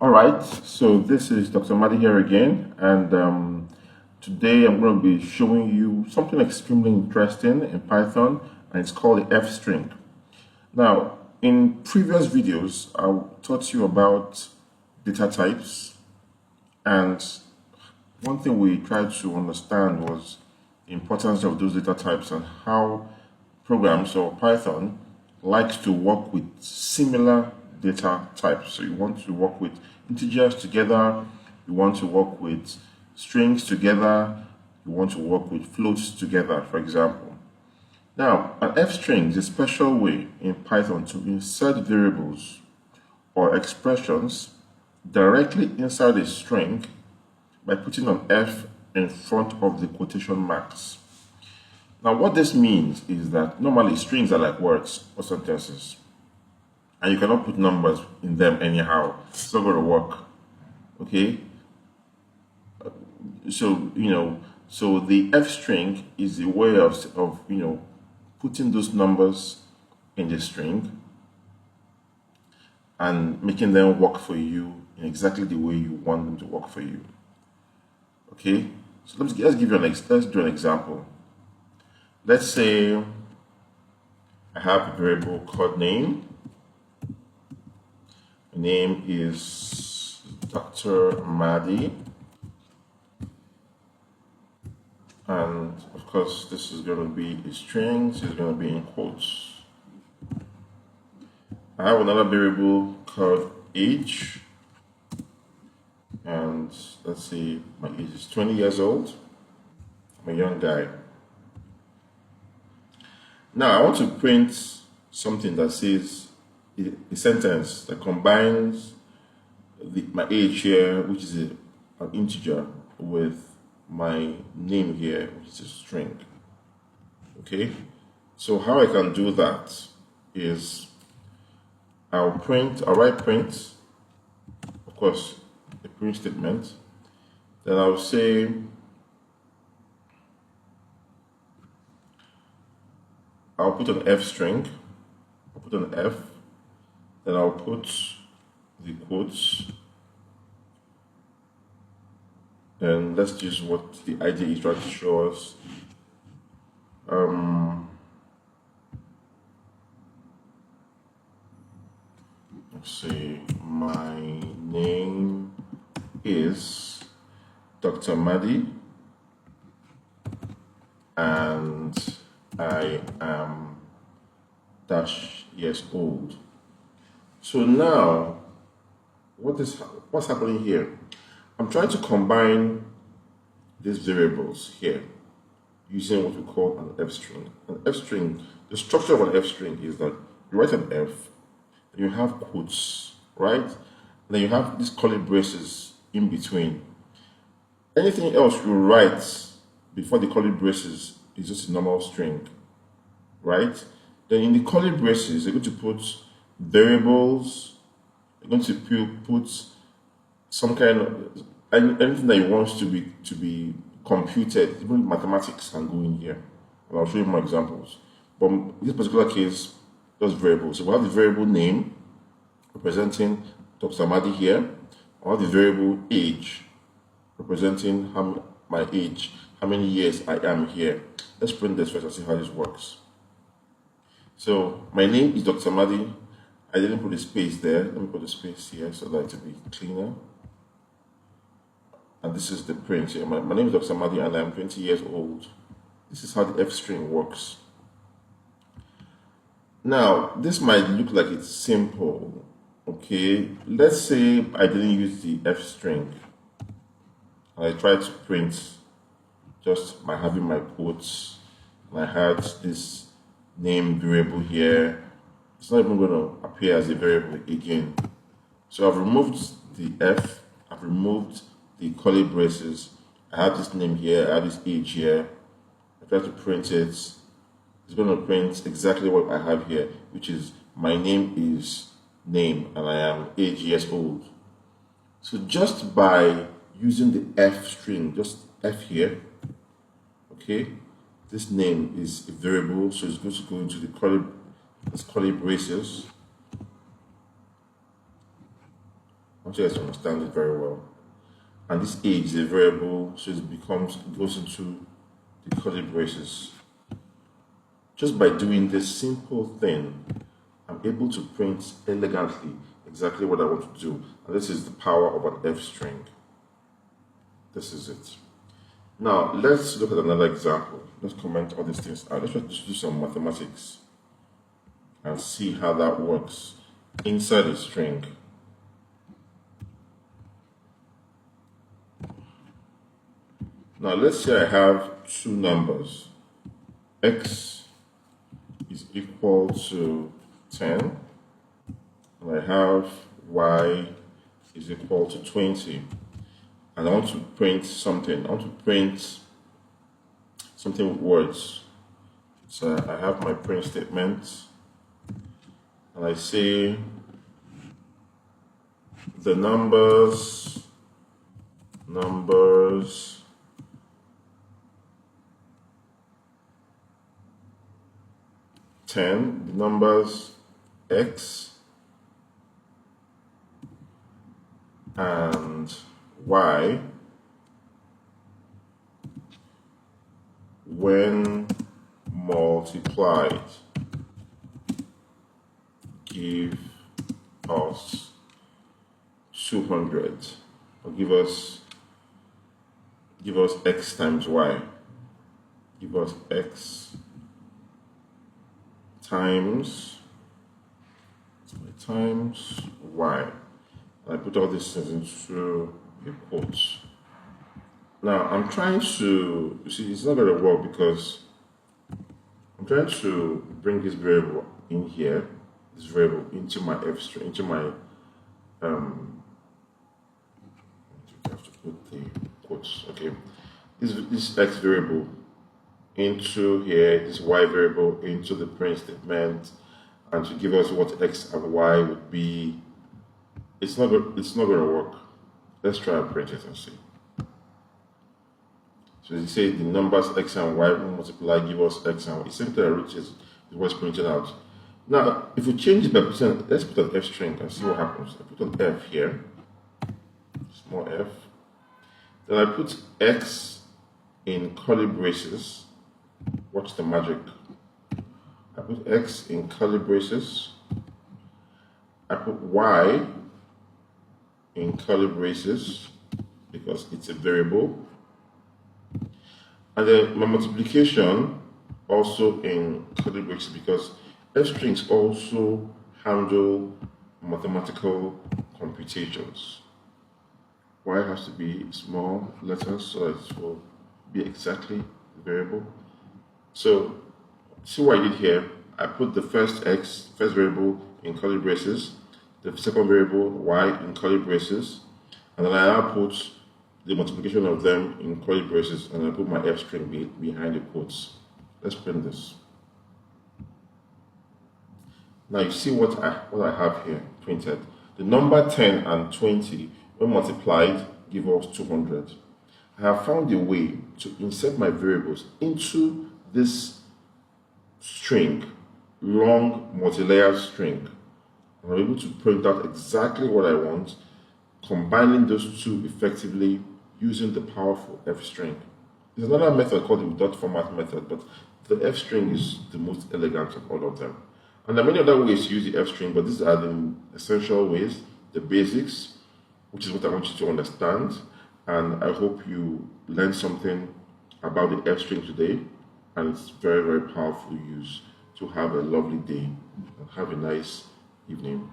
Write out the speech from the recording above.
All right, so this is Dr. Madi here again, and today I'm going to be showing you something extremely interesting in Python, and it's called the F string. Now, in previous videos, I taught you about data types, and one thing we tried to understand was the importance of those data types and how programs or Python likes to work with similar data types. So you want to work with integers together, you want to work with strings together, you want to work with floats together, for example. Now, an F string is a special way in Python to insert variables or expressions directly inside a string by putting an F in front of the quotation marks. Now, what this means is that normally strings are like words or sentences, and you cannot put numbers in them anyhow. It's not going to work. Okay? So the F string is a way of putting those numbers in the string and making them work for you in exactly the way you want them to work for you. Okay? So let's do an example. Let's say I have a variable called name. My name is Dr. Madi. And of course, this is going to be a string, so it's going to be in quotes. I have another variable called age. And let's see, my age is 20 years old. I'm a young guy. Now I want to print something that says a sentence that combines my age here, which is an integer, with my name here, which is a string. Okay, so how I can do that is I'll write print, of course, a print statement. Then I'll say I'll put an F string, I'll put an F, then I'll put the quotes, and let's use what the idea is trying to show us. Let's see, my name is Dr. Madi, and I am -years old. So now, what's happening here? I'm trying to combine these variables here using what we call an F string. An F string, the structure of an F string is that you write an F, then you have quotes, right? Then you have these curly braces in between. Anything else you write before the curly braces is just a normal string, right? Then in the curly braces, you're going to put variables, you're going to put some kind of anything that you want to be computed. Even mathematics can go in here, and I'll show you more examples. But in this particular case, those variables. So we have the variable name representing Dr. Madi here. I have the variable age representing my age, how many years I am here. Let's print this first and see how this works. So my name is Dr. Madi. I didn't put a space there. Let me put a space here so that it will be cleaner. And this is the print here. My name is Dr. Madi and I'm 20 years old. This is how the F string works. Now, this might look like it's simple. Okay, let's say I didn't use the F string. I tried to print just by having my quotes. And I had this name variable here. It's not even going to appear as a variable again. So I've removed the F, I've removed the curly braces. I have this name here, I have this age here. I try to print it. It's going to print exactly what I have here, which is my name is name and I am years old. So just by using the F string, just F here, okay, this name is a variable, so it's going to go into the curly braces. want you guys to understand it very well. And this age is a variable, so it goes into the curly braces. Just by doing this simple thing, I'm able to print elegantly exactly what I want to do. And this is the power of an F string. This is it. Now, let's look at another example. Let's comment all these things out. Let's try to do some mathematics and see how that works inside a string. Now, let's say I have two numbers. X is equal to 10, and I have Y is equal to 20. And I want to print something. I want to print something with words. So I have my print statement, and I say the numbers 10, the numbers X and Y when multiplied give us 200, or give us X times Y. Give us X times Y. And I put all these things into a quote. Now I'm trying to, you see, it's not going to work because I'm trying to bring this variable in here, this variable into my F string, into my I have to put the quotes. Okay, this X variable into here, this Y variable into the print statement, and to give us what X and Y would be. It's not going to work. Let's try and print it and see. So you say the numbers X and Y multiply give us X and Y. It's simply a root is what's printed out. Now, if we change it by percent, let's put an F string and see what happens. I put an F here, small f. Then I put X in curly braces. Watch the magic. I put X in curly braces. I put Y in curly braces because it's a variable. And then my multiplication also in curly braces because F strings also handle mathematical computations. Y has to be small letters so it will be exactly the variable. So see what I did here. I put the first variable in curly braces, the second variable Y in curly braces, and then I now put the multiplication of them in curly braces, and I put my F string behind the quotes. Let's print this. Now you see what I have here printed. The number 10 and 20, when multiplied, give us 200. I have found a way to insert my variables into this string, long multi-layered string. I'm able to print out exactly what I want, combining those two effectively using the powerful F string. There's another method called the dot format method, but the F string is the most elegant of all of them. And there are many other ways to use the F string, but these are the essential ways, the basics, which is what I want you to understand. And I hope you learned something about the F string today. And it's very, very powerful use to have a lovely day and have a nice evening.